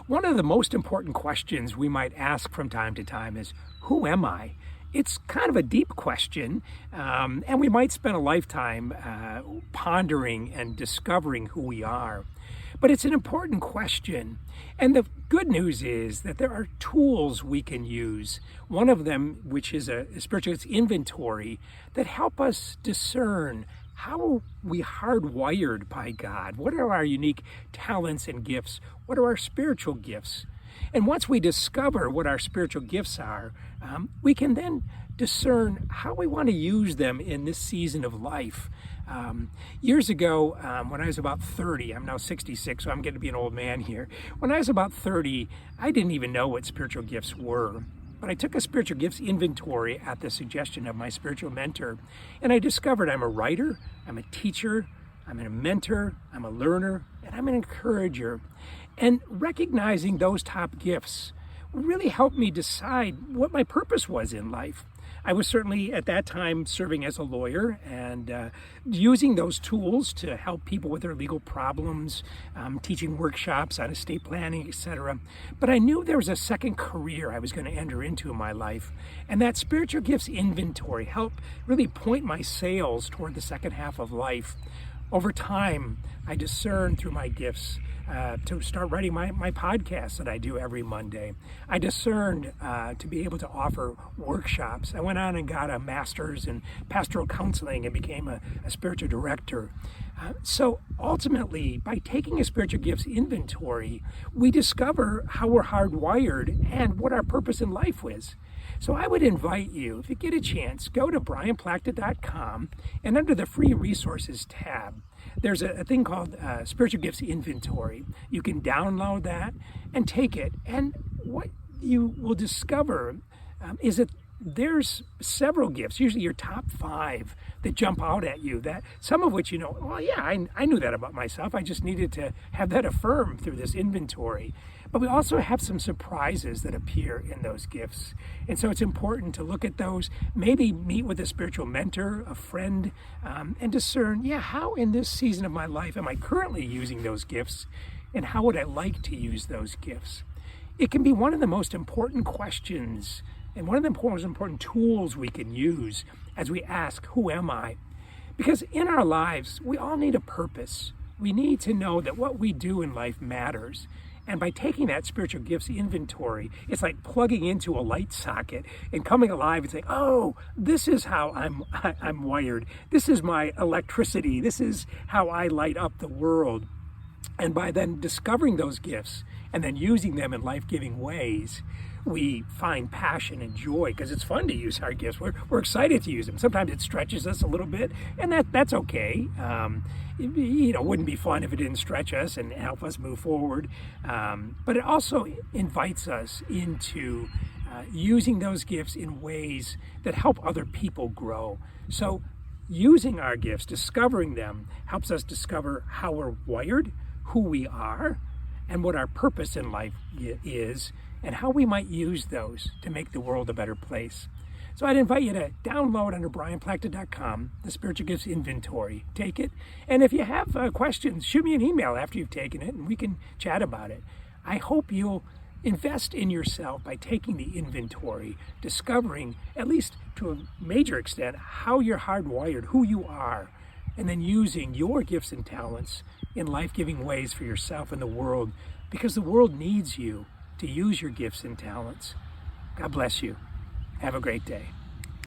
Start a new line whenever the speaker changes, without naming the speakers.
One of the most important questions we might ask from time to time is, who am I? It's kind of a deep question, and we might spend a lifetime pondering and discovering who we are. But it's an important question. And the good news is that there are tools we can use. One of them, which is a spiritual inventory, that help us discern how are we hardwired by God? What are our unique talents and gifts? What are our spiritual gifts? And once we discover what our spiritual gifts are, we can then discern how we want to use them in this season of life. Years ago, when I was about 30, I'm now 66, so I'm getting to be an old man here. When I was about 30, I didn't even know what spiritual gifts were. But I took a spiritual gifts inventory at the suggestion of my spiritual mentor, and I discovered I'm a writer, I'm a teacher, I'm a mentor, I'm a learner, and I'm an encourager. And recognizing those top gifts really helped me decide what my purpose was in life. I was certainly at that time serving as a lawyer and using those tools to help people with their legal problems, teaching workshops on estate planning, etc. But I knew there was a second career I was going to enter into in my life, and that spiritual gifts inventory helped really point my sails toward the second half of life. Over time, I discerned through my gifts to start writing my podcast that I do every Monday. I discerned to be able to offer workshops. I went on and got a master's in pastoral counseling and became a spiritual director. So ultimately, by taking a spiritual gifts inventory, we discover how we're hardwired and what our purpose in life is. So I would invite you, if you get a chance, go to brianplachta.com, and under the free resources tab, there's a thing called Spiritual Gifts Inventory. You can download that and take it. And what you will discover is that there's several gifts, usually your top 5, that jump out at you, that some of which well, yeah, I knew that about myself. I just needed to have that affirmed through this inventory. But we also have some surprises that appear in those gifts. And so it's important to look at those, maybe meet with a spiritual mentor, a friend, and discern, how in this season of my life am I currently using those gifts, and how would I like to use those gifts? It can be one of the most important questions and one of the most important tools we can use as we ask, who am I? Because in our lives, we all need a purpose. We need to know that what we do in life matters. And by taking that spiritual gifts inventory, it's like plugging into a light socket and coming alive and saying, oh, this is how I'm wired. This is my electricity. This is how I light up the world. And by then discovering those gifts and then using them in life-giving ways, we find passion and joy because it's fun to use our gifts. We're excited to use them. Sometimes it stretches us a little bit, and that's okay. It wouldn't be fun if it didn't stretch us and help us move forward. But it also invites us into using those gifts in ways that help other people grow. So using our gifts, discovering them, helps us discover how we're wired, who we are, and what our purpose in life is, and how we might use those to make the world a better place. So I'd invite you to download under brianplachta.com the Spiritual Gifts Inventory. Take it, and if you have questions, shoot me an email after you've taken it, and we can chat about it. I hope you'll invest in yourself by taking the inventory, discovering, at least to a major extent, how you're hardwired, who you are, and then using your gifts and talents in life-giving ways for yourself and the world, because the world needs you to use your gifts and talents. God bless you. Have a great day.